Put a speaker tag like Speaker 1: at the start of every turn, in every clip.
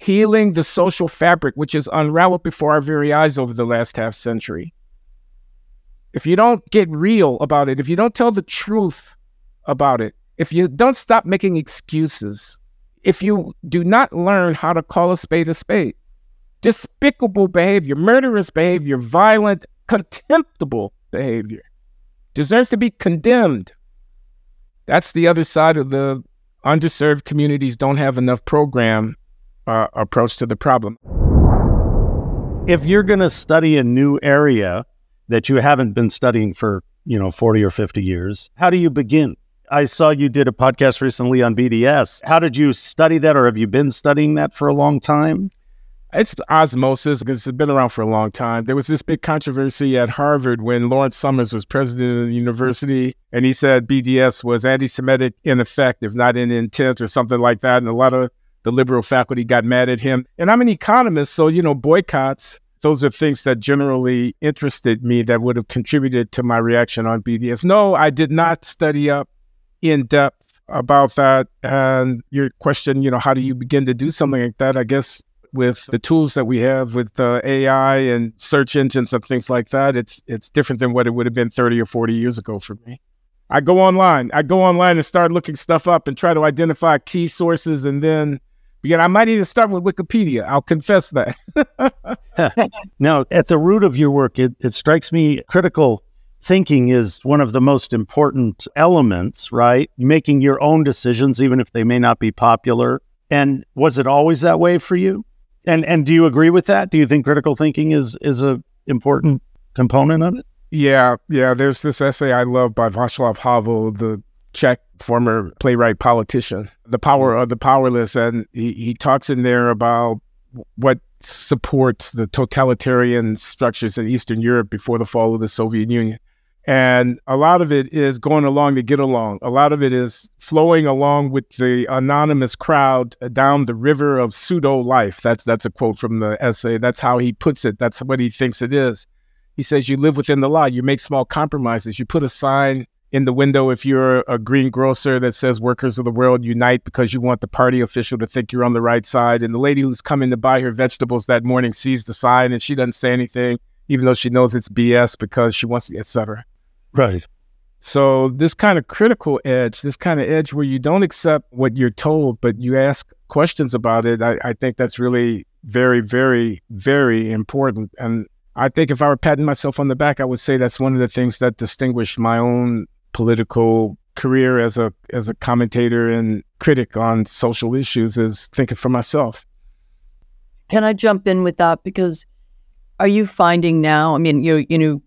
Speaker 1: healing the social fabric, which is unraveled before our very eyes over the last half century. If you don't get real about it, if you don't tell the truth about it, if you don't stop making excuses, if you do not learn how to call a spade, despicable behavior, murderous behavior, violent, contemptible behavior deserves to be condemned. That's the other side of the underserved communities don't have enough program approach to the problem.
Speaker 2: If you're going to study a new area that you haven't been studying for, 40 or 50 years, how do you begin? I saw you did a podcast recently on BDS. How did you study that, or have you been studying that for a long time?
Speaker 1: It's osmosis, because it's been around for a long time. There was this big controversy at Harvard when Lawrence Summers was president of the university, and he said BDS was anti-Semitic in effect, if not in intent or something like that. And a lot of the liberal faculty got mad at him. And I'm an economist, so, boycotts, those are things that generally interested me that would have contributed to my reaction on BDS. No, I did not study up in depth about that. And your question, how do you begin to do something like that? I guess with the tools that we have with AI and search engines and things like that, it's different than what it would have been 30 or 40 years ago for me. I go online and start looking stuff up and try to identify key sources, and then I might even start with Wikipedia. I'll confess that.
Speaker 2: Now, at the root of your work, it strikes me critical thinking is one of the most important elements, right? Making your own decisions, even if they may not be popular. And was it always that way for you? And do you agree with that? Do you think critical thinking is a important component of it?
Speaker 1: Yeah. There's this essay I love by Václav Havel, the Czech former playwright politician, The Power of the Powerless. And he talks in there about what supports the totalitarian structures in Eastern Europe before the fall of the Soviet Union. And a lot of it is going along to get along. A lot of it is flowing along with the anonymous crowd down the river of pseudo-life. That's a quote from the essay. That's how he puts it. That's what he thinks it is. He says you live within the law. You make small compromises. You put a sign in the window if you're a greengrocer that says workers of the world unite, because you want the party official to think you're on the right side. And the lady who's coming to buy her vegetables that morning sees the sign and she doesn't say anything, even though she knows it's BS because she wants to, et cetera.
Speaker 2: Right.
Speaker 1: So this kind of critical edge, this kind of edge where you don't accept what you're told, but you ask questions about it, I think that's really very, very, very important. And I think if I were patting myself on the back, I would say that's one of the things that distinguished my own political career as a commentator and critic on social issues, is thinking for myself.
Speaker 3: Can I jump in with that? Because are you finding now,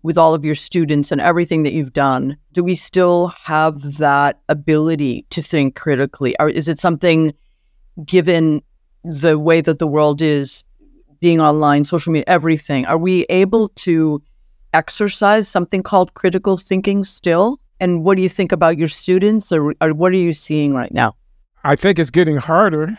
Speaker 3: with all of your students and everything that you've done, do we still have that ability to think critically? Or is it something, given the way that the world is, being online, social media, everything, are we able to exercise something called critical thinking still? And what do you think about your students, or what are you seeing right now?
Speaker 1: I think it's getting harder,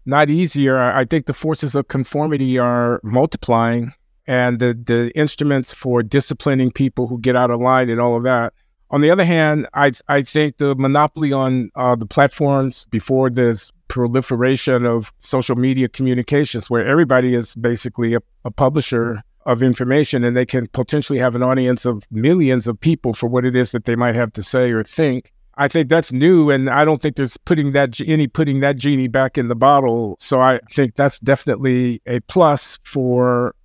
Speaker 1: not easier. I think the forces of conformity are multiplying, and the instruments for disciplining people who get out of line and all of that. On the other hand, I think the monopoly on the platforms before this proliferation of social media communications, where everybody is basically a publisher of information, and they can potentially have an audience of millions of people for what it is that they might have to say or think. I think that's new, and I don't think there's putting that genie back in the bottle. So I think that's definitely a plus for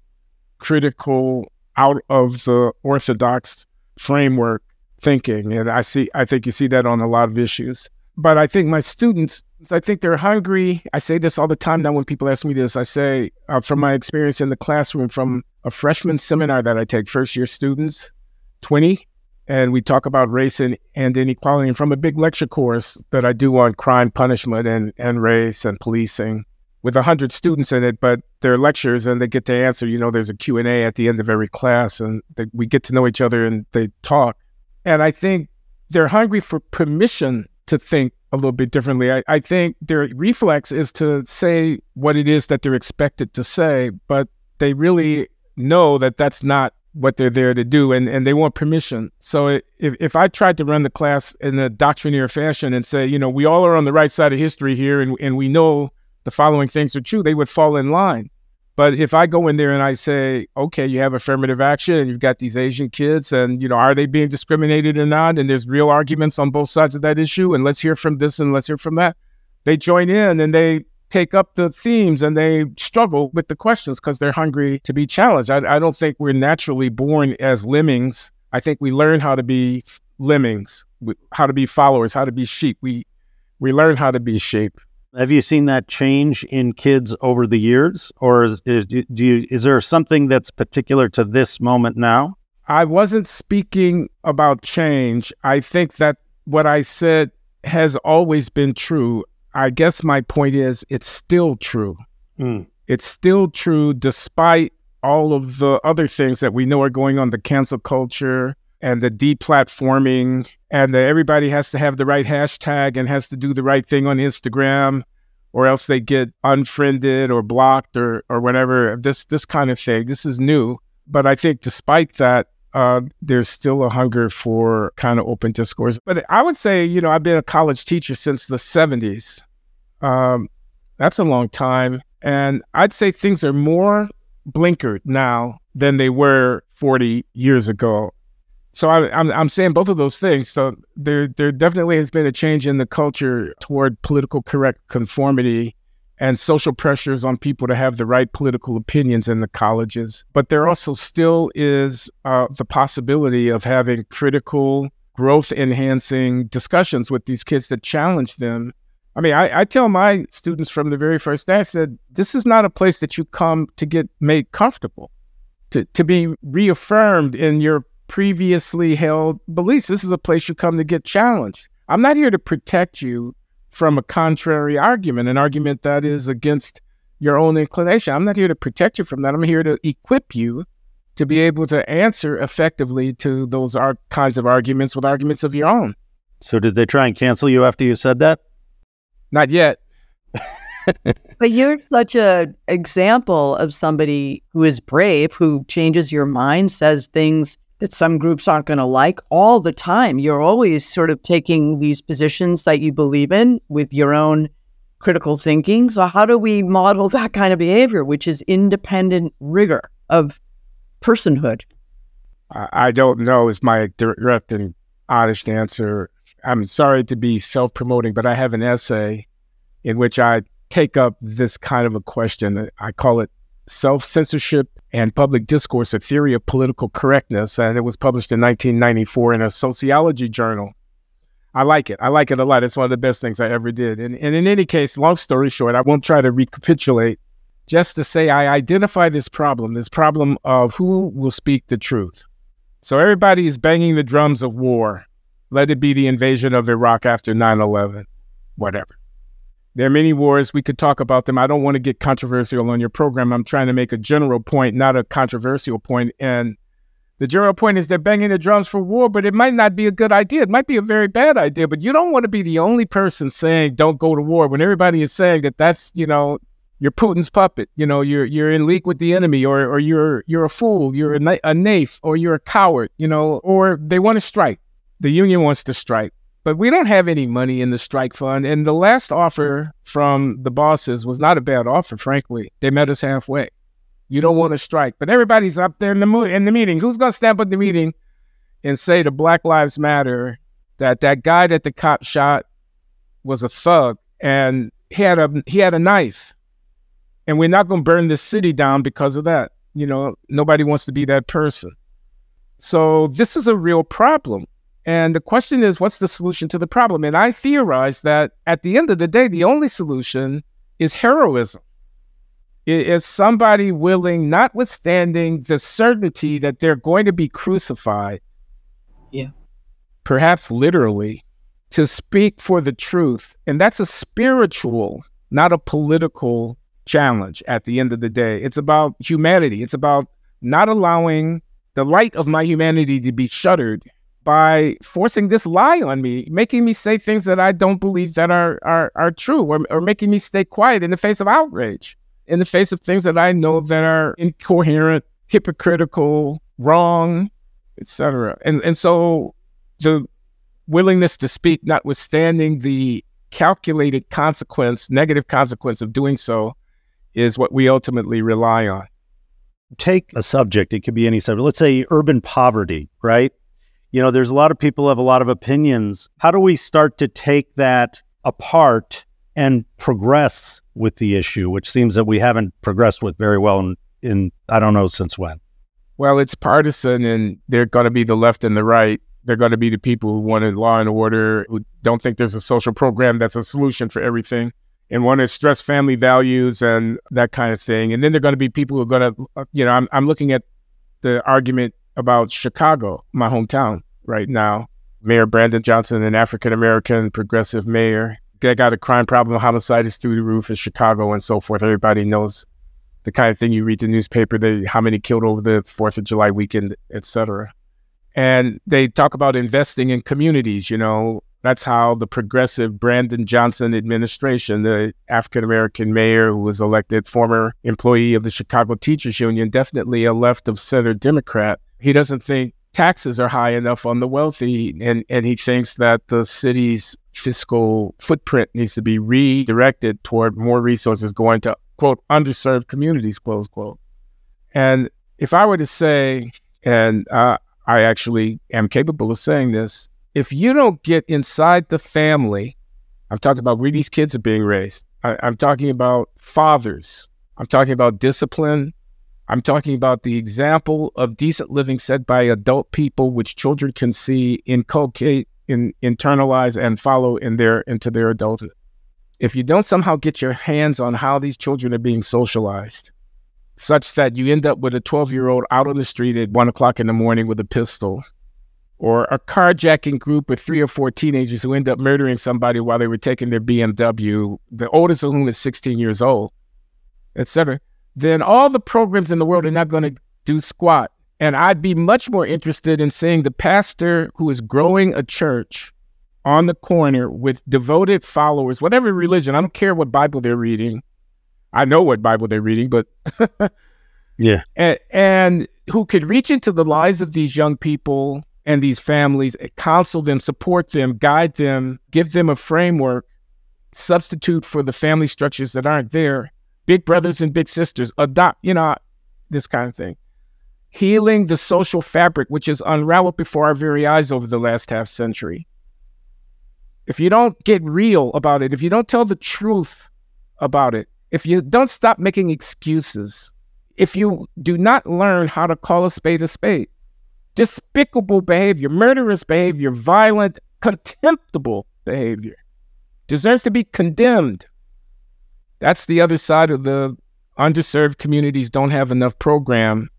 Speaker 1: critical, out of the orthodox framework thinking. And I think you see that on a lot of issues. But I think my students, I think they're hungry. I say this all the time now when people ask me this. I say, from my experience in the classroom, from a freshman seminar that I take, first year students, 20, and we talk about race and inequality, and from a big lecture course that I do on crime, punishment, and race and policing, with 100 students in it, but they're lectures and they get to answer, there's a Q&A at the end of every class, and we get to know each other and they talk. And I think they're hungry for permission to think a little bit differently. I think their reflex is to say what it is that they're expected to say, but they really know that that's not what they're there to do, and they want permission. So if I tried to run the class in a doctrinaire fashion and say, we all are on the right side of history here, and we know the following things are true, they would fall in line. But if I go in there and I say, okay, you have affirmative action and you've got these Asian kids and, are they being discriminated or not? And there's real arguments on both sides of that issue. And let's hear from this and let's hear from that. They join in and they take up the themes and they struggle with the questions because they're hungry to be challenged. I don't think we're naturally born as lemmings. I think we learn how to be lemmings, how to be followers, how to be sheep. We learn how to be sheep.
Speaker 2: Have you seen that change in kids over the years, or is there something that's particular to this moment now?
Speaker 1: I wasn't speaking about change. I think that what I said has always been true. I guess my point is it's still true. It's still true despite all of the other things that we know are going on, the cancel culture and the deplatforming, and that everybody has to have the right hashtag and has to do the right thing on Instagram, or else they get unfriended or blocked or whatever. This kind of thing. This is new. But I think despite that, there's still a hunger for kind of open discourse. But I would say, I've been a college teacher since the 70s. That's a long time. And I'd say things are more blinkered now than they were 40 years ago. So I'm saying both of those things. So there definitely has been a change in the culture toward political correct conformity and social pressures on people to have the right political opinions in the colleges. But there also still is the possibility of having critical, growth-enhancing discussions with these kids that challenge them. I mean, I tell my students from the very first day, I said, this is not a place that you come to get made comfortable, to be reaffirmed in your previously held beliefs. This is a place you come to get challenged. I'm not here to protect you from a contrary argument, an argument that is against your own inclination. I'm not here to protect you from that. I'm here to equip you to be able to answer effectively to those kinds of arguments with arguments of your own.
Speaker 2: So did they try and cancel you after you said that?
Speaker 1: Not yet.
Speaker 3: But you're such an example of somebody who is brave, who changes your mind, says things that some groups aren't going to like all the time. You're always sort of taking these positions that you believe in with your own critical thinking. So how do we model that kind of behavior, which is independent rigor of personhood?
Speaker 1: I don't know is my direct and honest answer. I'm sorry to be self-promoting, but I have an essay in which I take up this kind of a question. I call it Self-Censorship and Public Discourse, a Theory of Political Correctness, and it was published in 1994 in a sociology journal. I like it. I like it a lot. It's one of the best things I ever did. And in any case, long story short, I won't try to recapitulate, just to say I identify this problem of who will speak the truth. So everybody is banging the drums of war. Let it be the invasion of Iraq after 9/11, whatever. There are many wars. We could talk about them. I don't want to get controversial on your program. I'm trying to make a general point, not a controversial point. And the general point is they're banging the drums for war, but it might not be a good idea. It might be a very bad idea, but you don't want to be the only person saying don't go to war when everybody is saying that that's, you're Putin's puppet. You're in league with the enemy, or you're a fool, you're a naif, or you're a coward, or they want to strike. The union wants to strike. But we don't have any money in the strike fund. And the last offer from the bosses was not a bad offer, frankly. They met us halfway. You don't want to strike. But everybody's up there in the meeting. Who's going to stand up at the meeting and say to Black Lives Matter that guy that the cop shot was a thug and he had a knife, and we're not going to burn this city down because of that? Nobody wants to be that person. So this is a real problem. And the question is, what's the solution to the problem? And I theorize that at the end of the day, the only solution is heroism. It is somebody willing, notwithstanding the certainty that they're going to be crucified, perhaps literally, to speak for the truth. And that's a spiritual, not a political challenge at the end of the day. It's about humanity. It's about not allowing the light of my humanity to be shuttered by forcing this lie on me, making me say things that I don't believe that are true, or making me stay quiet in the face of outrage, in the face of things that I know that are incoherent, hypocritical, wrong, etc. And so the willingness to speak, notwithstanding the calculated consequence, negative consequence of doing so is what we ultimately rely on.
Speaker 2: Take a subject, it could be any subject. Let's say urban poverty, right? You know, there's a lot of people who have a lot of opinions. How do we start to take that apart and progress with the issue, which seems that we haven't progressed with very well in I don't know since when?
Speaker 1: Well, it's partisan, and they're going to be the left and the right. They're going to be the people who wanted law and order, who don't think there's a social program that's a solution for everything, and want to stress family values and that kind of thing. And then they're going to be people who are going to, I'm looking at the argument about Chicago, my hometown right now. Mayor Brandon Johnson, an African-American progressive mayor. They got a crime problem, homicide is through the roof in Chicago and so forth. Everybody knows the kind of thing you read the newspaper, how many killed over the 4th of July weekend, et cetera. And they talk about investing in communities, That's how the progressive Brandon Johnson administration, the African-American mayor who was elected, former employee of the Chicago Teachers Union, definitely a left of center Democrat. He doesn't think taxes are high enough on the wealthy, and he thinks that the city's fiscal footprint needs to be redirected toward more resources going to, quote, underserved communities, close quote. And if I were to say, and I actually am capable of saying this, if you don't get inside the family, I'm talking about where these kids are being raised. I'm talking about fathers. I'm talking about discipline. I'm talking about the example of decent living set by adult people, which children can see, inculcate, internalize, and follow into their adulthood. If you don't somehow get your hands on how these children are being socialized, such that you end up with a 12-year-old out on the street at 1 o'clock in the morning with a pistol, or a carjacking group of 3 or 4 teenagers who end up murdering somebody while they were taking their BMW, the oldest of whom is 16 years old, etc., then all the programs in the world are not going to do squat. And I'd be much more interested in seeing the pastor who is growing a church on the corner with devoted followers, whatever religion. I don't care what Bible they're reading. I know what Bible they're reading, but
Speaker 2: yeah.
Speaker 1: And who could reach into the lives of these young people and these families, counsel them, support them, guide them, give them a framework, substitute for the family structures that aren't there, big brothers and big sisters, adopt, this kind of thing. Healing the social fabric, which is unraveled before our very eyes over the last half century. If you don't get real about it, if you don't tell the truth about it, if you don't stop making excuses, if you do not learn how to call a spade, despicable behavior, murderous behavior, violent, contemptible behavior deserves to be condemned. That's the other side of the underserved communities don't have enough program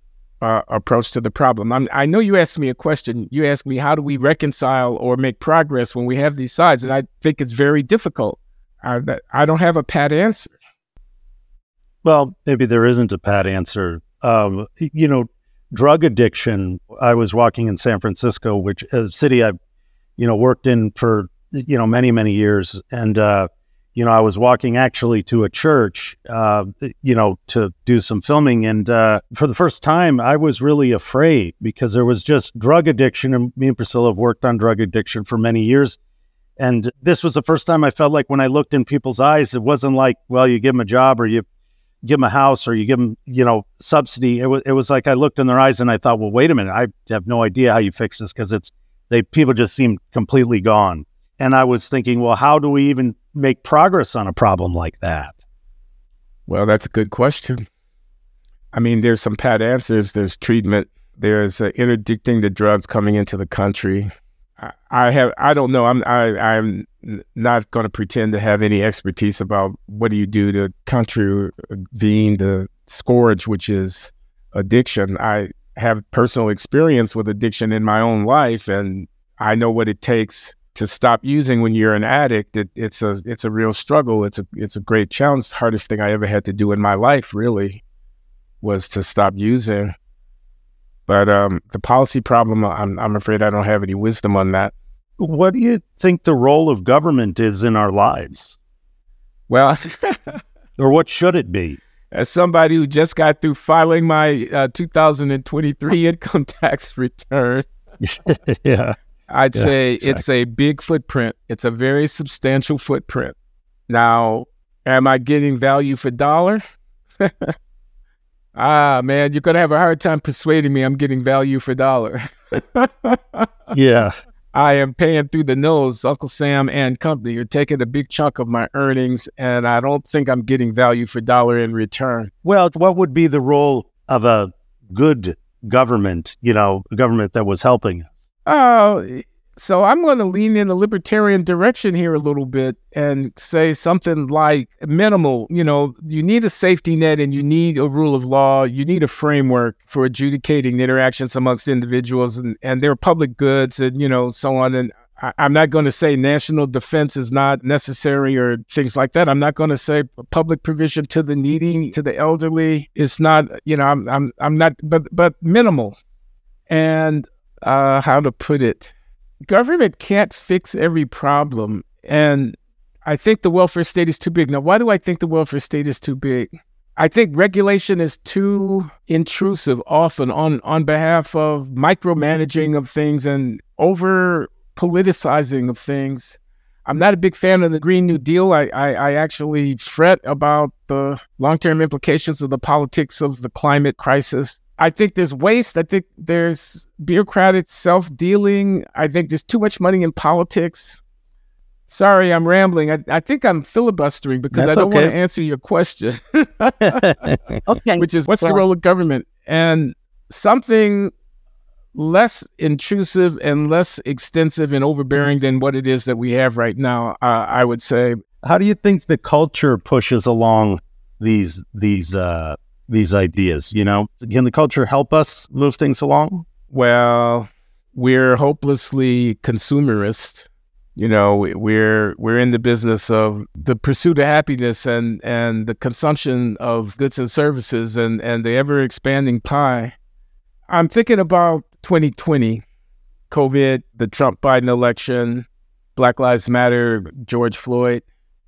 Speaker 1: approach to the problem. I know you asked me a question. You asked me, how do we reconcile or make progress when we have these sides? And I think it's very difficult. I don't have a pat answer.
Speaker 2: Well, maybe there isn't a pat answer. Drug addiction. I was walking in San Francisco, which is a city I've, worked in for, many, many years. And, I was walking actually to a church, to do some filming. And for the first time, I was really afraid because there was just drug addiction. And me and Priscilla have worked on drug addiction for many years. And this was the first time I felt like when I looked in people's eyes, it wasn't like, well, you give them a job or you give them a house or you give them, subsidy. It was like I looked in their eyes and I thought, well, wait a minute, I have no idea how you fix this because people just seem completely gone. And I was thinking, well, how do we even make progress on a problem like that?
Speaker 1: Well, that's a good question. I mean, there's some pat answers. There's treatment. There's interdicting the drugs coming into the country. I don't know. I'm not going to pretend to have any expertise about what do you do to contravene the scourge, which is addiction. I have personal experience with addiction in my own life, and I know what it takes to stop using when you're an addict. It's a real struggle. It's a great challenge. The hardest thing I ever had to do in my life really was to stop using. But the policy problem, I'm afraid I don't have any wisdom on that.
Speaker 2: What do you think the role of government is in our lives?
Speaker 1: Well,
Speaker 2: or what should it be?
Speaker 1: As somebody who just got through filing my 2023 income tax return,
Speaker 2: yeah,
Speaker 1: I'd say
Speaker 2: exactly.
Speaker 1: it's a big footprint. It's a very substantial footprint. Now, am I getting value for dollar? Man, you're going to have a hard time persuading me I'm getting value for dollar.
Speaker 2: Yeah.
Speaker 1: I am paying through the nose. Uncle Sam and company are taking a big chunk of my earnings, and I don't think I'm getting value for dollar in return.
Speaker 2: Well, what would be the role of a good government, a government that was helping?
Speaker 1: So I'm going to lean in a libertarian direction here a little bit and say something like minimal. You need a safety net and you need a rule of law. You need a framework for adjudicating the interactions amongst individuals and their public goods and, so on. And I'm not going to say national defense is not necessary or things like that. I'm not going to say public provision to the needy, to the elderly. It's not, I'm not, but minimal. And how to put it? Government can't fix every problem, and I think the welfare state is too big. Now, why do I think the welfare state is too big? I think regulation is too intrusive often on behalf of micromanaging of things and over-politicizing of things. I'm not a big fan of the Green New Deal. I actually fret about the long-term implications of the politics of the climate crisis. I think there's waste. I think there's bureaucratic self-dealing. I think there's too much money in politics. Sorry, I'm rambling. I think I'm filibustering because
Speaker 2: That's
Speaker 1: I don't
Speaker 2: okay.
Speaker 1: want to answer your question,
Speaker 3: Okay.
Speaker 1: which is what's the role of government? And something less intrusive and less extensive and overbearing than what it is that we have right now, I would say.
Speaker 2: How do you think the culture pushes along these ideas? Can the culture help us move things along?
Speaker 1: Well, we're hopelessly consumerist. We're in the business of the pursuit of happiness and the consumption of goods and services and the ever expanding pie. I'm thinking about 2020, COVID, the Trump-Biden election, Black Lives Matter, George Floyd.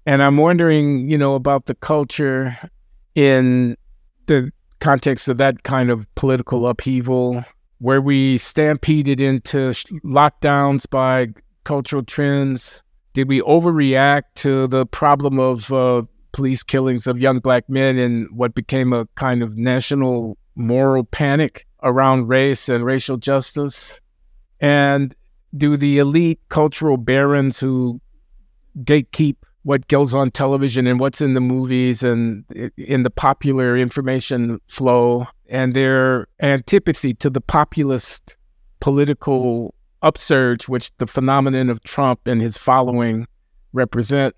Speaker 1: And I'm wondering, about the culture in the context of that kind of political upheaval, where we stampeded into lockdowns by cultural trends. Did we overreact to the problem of police killings of young Black men and what became a kind of national moral panic around race and racial justice? And do the elite cultural barons who gatekeep what goes on television and what's in the movies and in the popular information flow and their antipathy to the populist political upsurge, which the phenomenon of Trump and his following represent,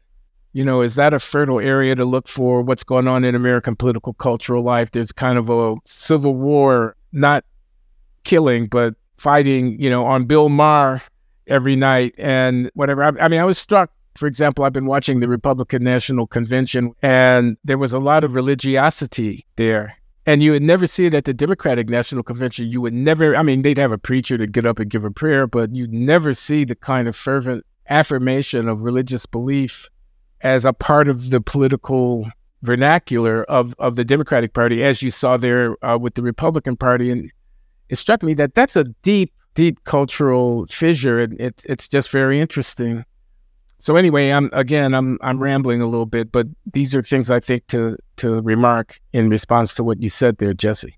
Speaker 1: is that a fertile area to look for what's going on in American political cultural life? There's kind of a civil war, not killing, but fighting, on Bill Maher every night and whatever. I was struck. For example, I've been watching the Republican National Convention, and there was a lot of religiosity there. And you would never see it at the Democratic National Convention. You would never, they'd have a preacher to get up and give a prayer, but you'd never see the kind of fervent affirmation of religious belief as a part of the political vernacular of the Democratic Party, as you saw there with the Republican Party. And it struck me that that's a deep, deep cultural fissure, and it's just very interesting. So anyway, I'm rambling a little bit, but these are things I think to remark in response to what you said there, Jesse.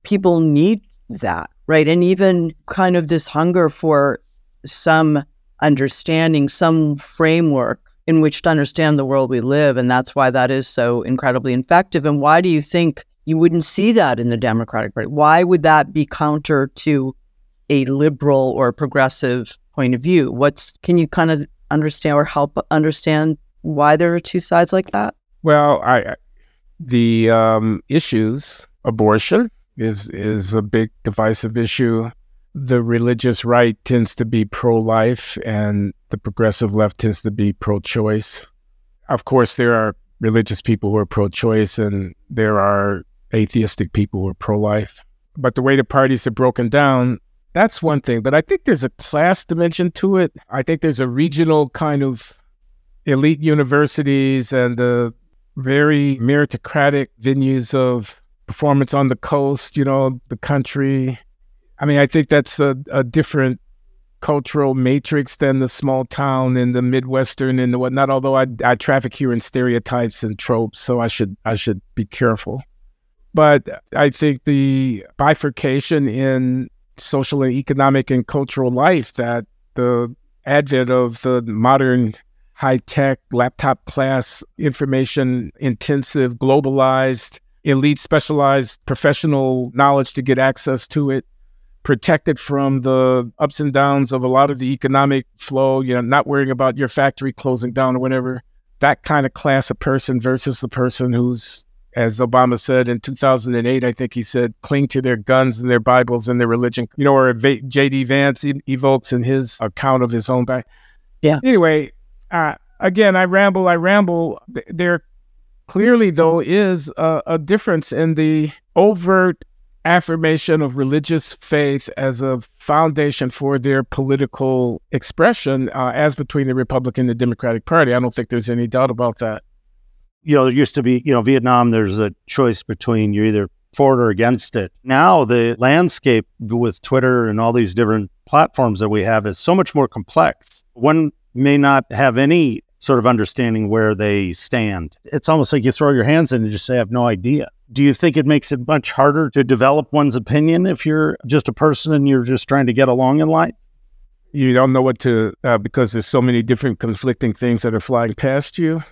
Speaker 3: People need that, right? And even kind of this hunger for some understanding, some framework in which to understand the world we live. And that's why that is so incredibly effective. And why do you think you wouldn't see that in the Democratic Party? Why would that be counter to a liberal or progressive point of view? Can you kind of understand or help understand why there are two sides like that?
Speaker 1: Well, the issues, abortion is a big divisive issue. The religious right tends to be pro-life and the progressive left tends to be pro-choice. Of course, there are religious people who are pro-choice and there are atheistic people who are pro-life. But the way the parties are broken down, that's one thing. But I think there's a class dimension to it. I think there's a regional kind of elite universities and the very meritocratic venues of performance on the coast, the country. I think that's a different cultural matrix than the small town and the Midwestern and the whatnot, although I traffic here in stereotypes and tropes, so I should be careful. But I think the bifurcation in social and economic and cultural life, that the advent of the modern high-tech, laptop class, information-intensive, globalized, elite, specialized professional knowledge to get access to it, protected from the ups and downs of a lot of the economic flow, not worrying about your factory closing down or whatever. That kind of class of person versus the person who's, as Obama said in 2008, I think he said, cling to their guns and their Bibles and their religion, or J.D. Vance evokes in his account of his own back.
Speaker 2: Yeah.
Speaker 1: Anyway, again, I ramble. There clearly, though, is a difference in the overt affirmation of religious faith as a foundation for their political expression, as between the Republican and the Democratic Party. I don't think there's any doubt about that.
Speaker 2: There used to be, Vietnam, there's a choice between you're either for it or against it. Now the landscape with Twitter and all these different platforms that we have is so much more complex. One may not have any sort of understanding where they stand. It's almost like you throw your hands in and just say, I have no idea. Do you think it makes it much harder to develop one's opinion if you're just a person and you're just trying to get along in life?
Speaker 1: You don't know what to, because there's so many different conflicting things that are flying past you.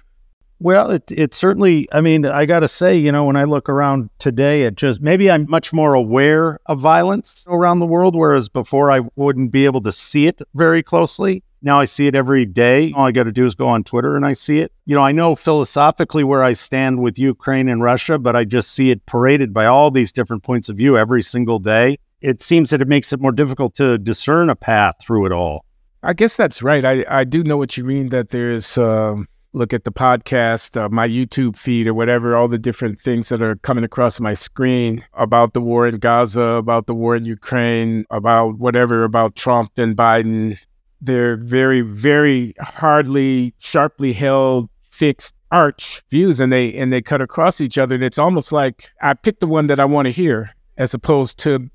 Speaker 2: Well, it certainly, I got to say, when I look around today, maybe I'm much more aware of violence around the world, whereas before I wouldn't be able to see it very closely. Now I see it every day. All I got to do is go on Twitter and I see it. I know philosophically where I stand with Ukraine and Russia, but I just see it paraded by all these different points of view every single day. It seems that it makes it more difficult to discern a path through it all.
Speaker 1: I guess that's right. I do know what you mean, that there's, look at the podcast, my YouTube feed or whatever, all the different things that are coming across my screen about the war in Gaza, about the war in Ukraine, about whatever, about Trump and Biden. They're very, very hardly, sharply held, fixed arch views, and they cut across each other. And it's almost like I pick the one that I want to hear, as opposed to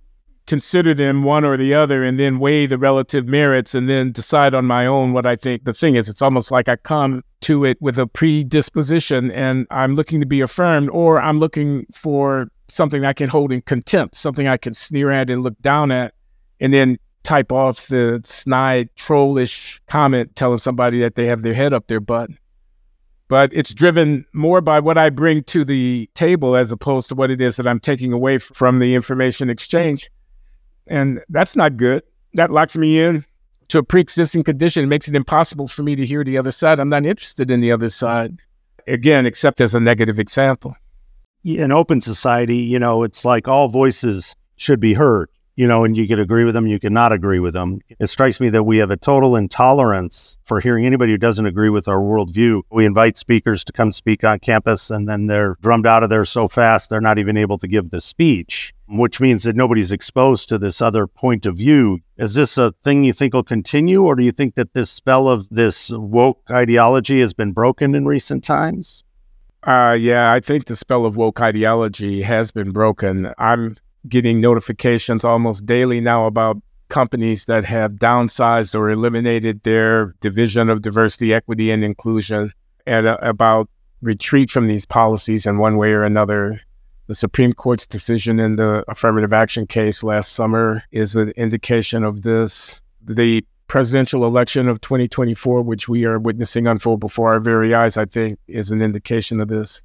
Speaker 1: consider them one or the other and then weigh the relative merits and then decide on my own what I think the thing is. It's almost like I come to it with a predisposition and I'm looking to be affirmed, or I'm looking for something I can hold in contempt, something I can sneer at and look down at, and then type off the snide, trollish comment telling somebody that they have their head up their butt. But it's driven more by what I bring to the table as opposed to what it is that I'm taking away from the information exchange. And that's not good. That locks me in to a pre-existing condition. It makes it impossible for me to hear the other side. I'm not interested in the other side, again, except as a negative example.
Speaker 2: In open society, it's like all voices should be heard. And you could agree with them, you could not agree with them. It strikes me that we have a total intolerance for hearing anybody who doesn't agree with our worldview. We invite speakers to come speak on campus, and then they're drummed out of there so fast they're not even able to give the speech, which means that nobody's exposed to this other point of view. Is this a thing you think will continue, or do you think that this spell of this woke ideology has been broken in recent times?
Speaker 1: Yeah, I think the spell of woke ideology has been broken. I'm getting notifications almost daily now about companies that have downsized or eliminated their division of diversity, equity, and inclusion, and about retreat from these policies in one way or another. The Supreme Court's decision in the affirmative action case last summer is an indication of this. The presidential election of 2024, which we are witnessing unfold before our very eyes, I think, is an indication of this.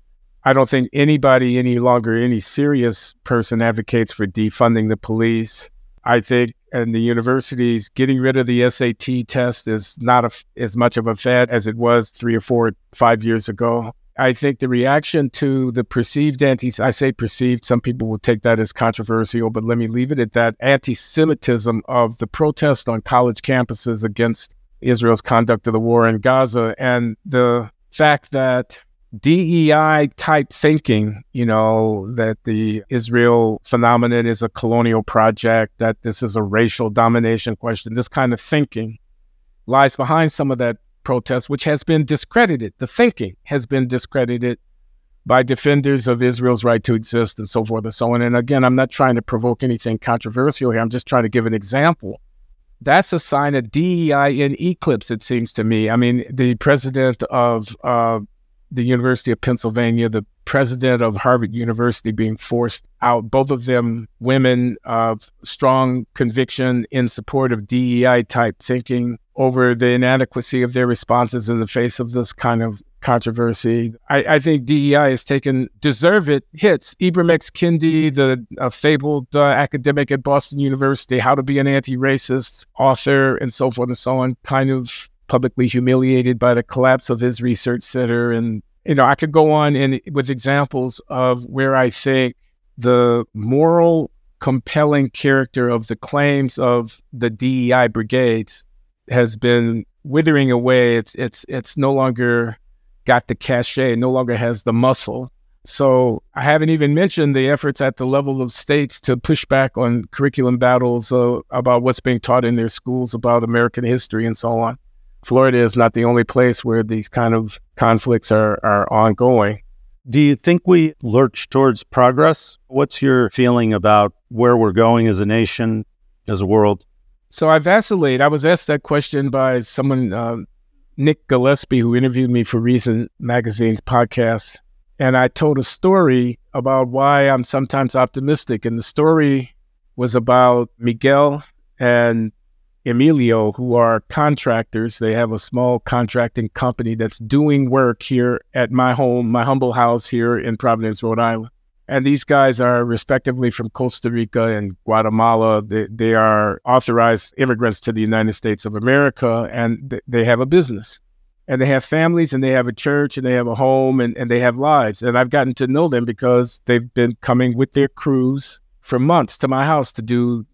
Speaker 1: I don't think anybody any longer, any serious person, advocates for defunding the police. I think in the universities, getting rid of the SAT test is not as much of a fad as it was 3 or 4, 5 years ago. I think the reaction to the perceived I say perceived, some people will take that as controversial, but let me leave it at that, anti-Semitism of the protest on college campuses against Israel's conduct of the war in Gaza, and the fact that DEI type thinking, that the Israel phenomenon is a colonial project, that this is a racial domination question, this kind of thinking lies behind some of that protest, which has been discredited. The thinking has been discredited by defenders of Israel's right to exist and so forth and so on. And again, I'm not trying to provoke anything controversial here. I'm just trying to give an example that's a sign of DEI in eclipse, it seems to me. I mean, the president of the University of Pennsylvania, the president of Harvard University being forced out, both of them women of strong conviction in support of DEI type thinking over the inadequacy of their responses in the face of this kind of controversy. I think DEI has taken deserved hits. Ibram X. Kendi, the fabled academic at Boston University, How to Be an Anti-Racist author and so forth and so on, kind of publicly humiliated by the collapse of his research center. And, I could go on with examples of where I think the moral compelling character of the claims of the DEI brigades has been withering away. It's no longer got the cachet, no longer has the muscle. So I haven't even mentioned the efforts at the level of states to push back on curriculum battles about what's being taught in their schools about American history and so on. Florida is not the only place where these kind of conflicts are ongoing.
Speaker 2: Do you think we lurch towards progress? What's your feeling about where we're going as a nation, as a world?
Speaker 1: So I vacillate. I was asked that question by someone, Nick Gillespie, who interviewed me for Reason Magazine's podcast. And I told a story about why I'm sometimes optimistic. And the story was about Miguel and Emilio, who are contractors. They have a small contracting company that's doing work here at my home, my humble house here in Providence, Rhode Island. And these guys are respectively from Costa Rica and Guatemala. They are authorized immigrants to the United States of America, and they have a business. And they have families, and they have a church, and they have a home, and they have lives. And I've gotten to know them because they've been coming with their crews for months to my house to do,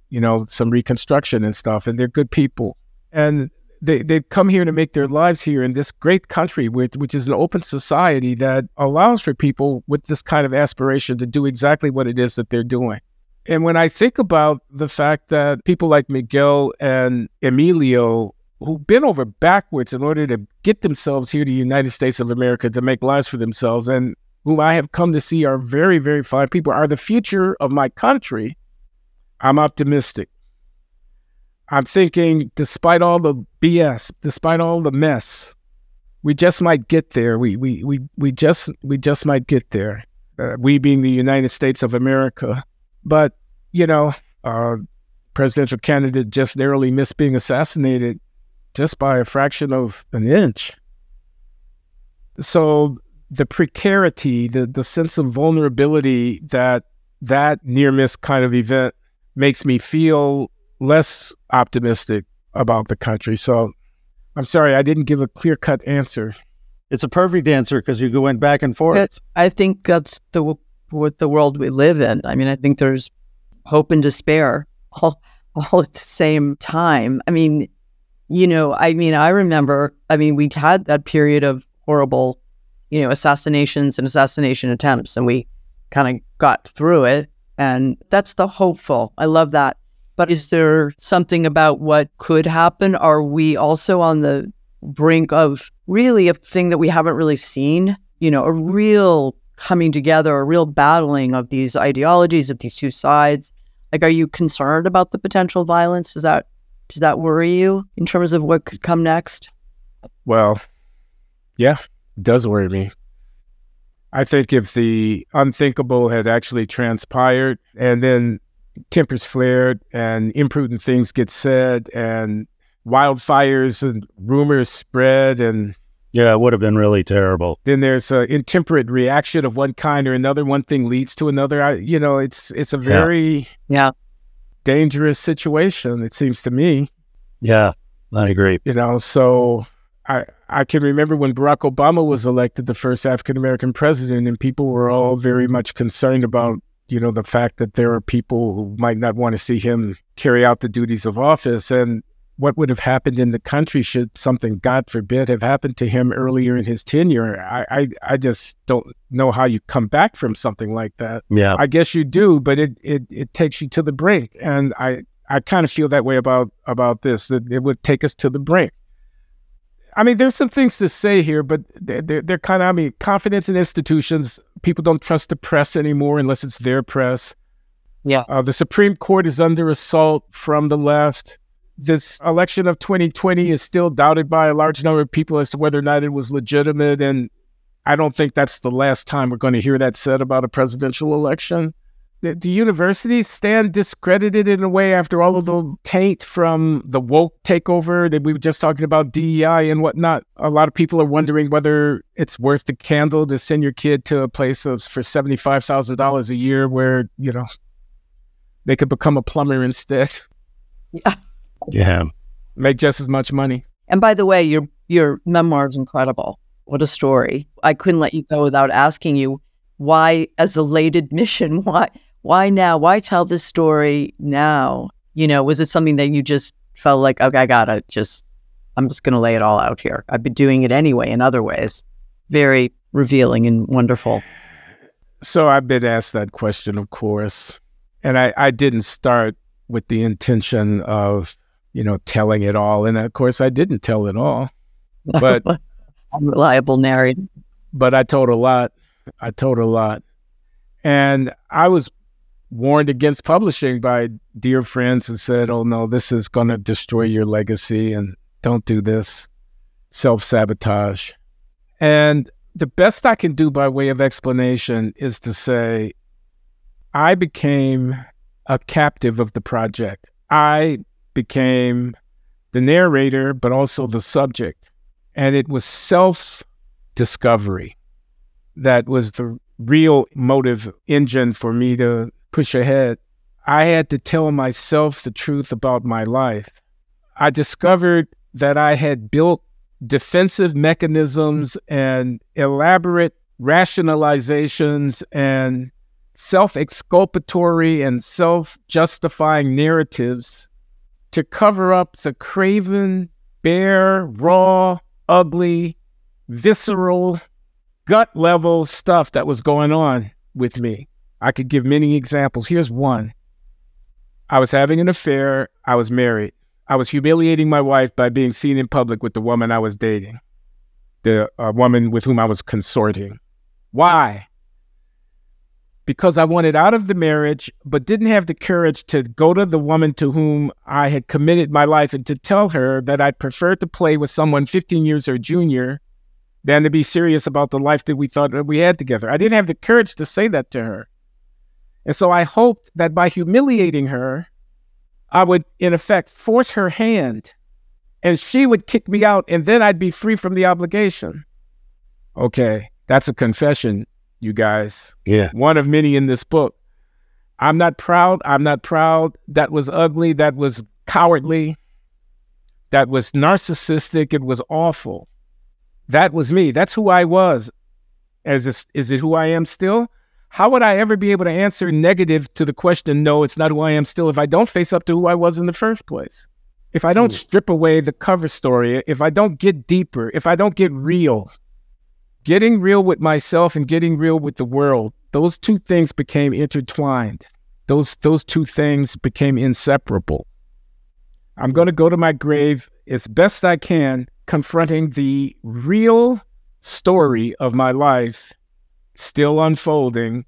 Speaker 1: some reconstruction and stuff. And they're good people. And they've come here to make their lives here in this great country, which is an open society that allows for people with this kind of aspiration to do exactly what it is that they're doing. And when I think about the fact that people like Miguel and Emilio, who bent over backwards in order to get themselves here to the United States of America to make lives for themselves, and whom I have come to see are very, very fine people, are the future of my country, I'm optimistic. I'm thinking, despite all the BS, despite all the mess, we just might get there. We just might get there. We being the United States of America. But, presidential candidate just narrowly missed being assassinated just by a fraction of an inch. So the precarity, the sense of vulnerability that near-miss kind of event makes me feel less optimistic about the country. So I'm sorry, I didn't give a clear-cut answer.
Speaker 2: It's a perfect answer because you went back and forth.
Speaker 3: I think that's the world we live in. I mean, I think there's hope and despair all at the same time. I mean, I remember, we'd had that period of horrible, assassinations and assassination attempts, and we kind of got through it. And that's the hopeful. I love that. But is there something about what could happen? Are we also on the brink of really a thing that we haven't really seen? A real coming together, a real battling of these ideologies, of these two sides? Like, are you concerned about the potential violence? Does that worry you in terms of what could come next?
Speaker 1: Well, yeah, it does worry me. I think if the unthinkable had actually transpired and then tempers flared and imprudent things get said and wildfires and rumors spread, and
Speaker 2: yeah, it would have been really terrible.
Speaker 1: Then there's an intemperate reaction of one kind or another. One thing leads to another. It's a very dangerous situation, it seems to me.
Speaker 2: Yeah, I agree.
Speaker 1: So I can remember when Barack Obama was elected the first African-American president, and people were all very much concerned about, the fact that there are people who might not want to see him carry out the duties of office. And what would have happened in the country should something, God forbid, have happened to him earlier in his tenure? I just don't know how you come back from something like that.
Speaker 2: Yeah,
Speaker 1: I guess you do, but it takes you to the brink. And I kind of feel that way about this, that it would take us to the brink. I mean, there's some things to say here, but they're kind of, confidence in institutions. People don't trust the press anymore unless it's their press.
Speaker 3: Yeah.
Speaker 1: The Supreme Court is under assault from the left. this election of 2020 is still doubted by a large number of people as to whether or not it was legitimate. And I don't think that's the last time we're going to hear that said about a presidential election. The universities stand discredited in a way after all of the taint from the woke takeover that we were just talking about, DEI and whatnot. A lot of people are wondering whether it's worth the candle to send your kid to a place for $75,000 a year where, they could become a plumber instead.
Speaker 2: Yeah.
Speaker 1: Make just as much money.
Speaker 3: And by the way, your memoir is incredible. What a story. I couldn't let you go without asking you why, as a late admission, why now? Why tell this story now? Was it something that you just felt like, okay, I'm just going to lay it all out here. I've been doing it anyway in other ways. Very revealing and wonderful.
Speaker 1: So I've been asked that question, of course. And I didn't start with the intention of, telling it all. And of course, I didn't tell it all. But
Speaker 3: unreliable narrative.
Speaker 1: But I told a lot. And I was warned against publishing by dear friends who said, oh, no, this is going to destroy your legacy and don't do this. Self-sabotage. And the best I can do by way of explanation is to say, I became a captive of the project. I became the narrator, but also the subject. And it was self-discovery that was the real motive engine for me to push ahead. I had to tell myself the truth about my life. I discovered that I had built defensive mechanisms and elaborate rationalizations and self-exculpatory and self-justifying narratives to cover up the craven, bare, raw, ugly, visceral, gut-level stuff that was going on with me. I could give many examples. Here's one. I was having an affair. I was married. I was humiliating my wife by being seen in public with the woman I was dating, the woman with whom I was consorting. Why? Because I wanted out of the marriage, but didn't have the courage to go to the woman to whom I had committed my life and to tell her that I'd prefer to play with someone 15 years her junior than to be serious about the life that we thought that we had together. I didn't have the courage to say that to her. And so I hoped that by humiliating her, I would, in effect, force her hand and she would kick me out and then I'd be free from the obligation. Okay, that's a confession, you guys.
Speaker 2: Yeah.
Speaker 1: One of many in this book. I'm not proud. That was ugly. That was cowardly. That was narcissistic. It was awful. That was me. That's who I was. Is it who I am still? How would I ever be able to answer negative to the question, no, it's not who I am still, if I don't face up to who I was in the first place? If I don't strip away the cover story, if I don't get deeper, if I don't get real, getting real with myself and getting real with the world, those two things became intertwined. Those two things became inseparable. I'm going to go to my grave as best I can, confronting the real story of my life, still unfolding,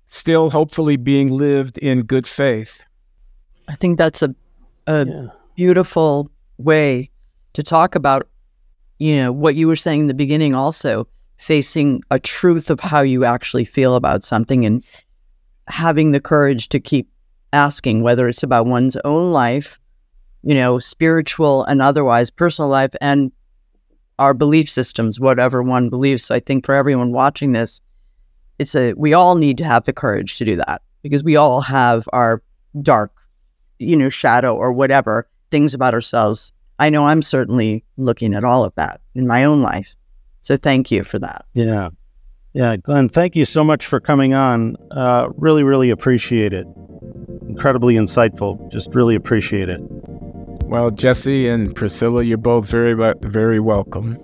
Speaker 1: still hopefully being lived in good faith.
Speaker 3: I think that's a beautiful way to talk about, what you were saying in the beginning also, facing a truth of how you actually feel about something and having the courage to keep asking whether it's about one's own life, spiritual and otherwise, personal life, and our belief systems, whatever one believes. So I think for everyone watching this, we all need to have the courage to do that because we all have our dark, shadow or whatever things about ourselves. I know I'm certainly looking at all of that in my own life. So thank you for that.
Speaker 2: Yeah. Yeah. Glenn, thank you so much for coming on. Really, really appreciate it. Incredibly insightful. Just really appreciate it.
Speaker 1: Well, Jesse and Priscilla, you're both very, very welcome.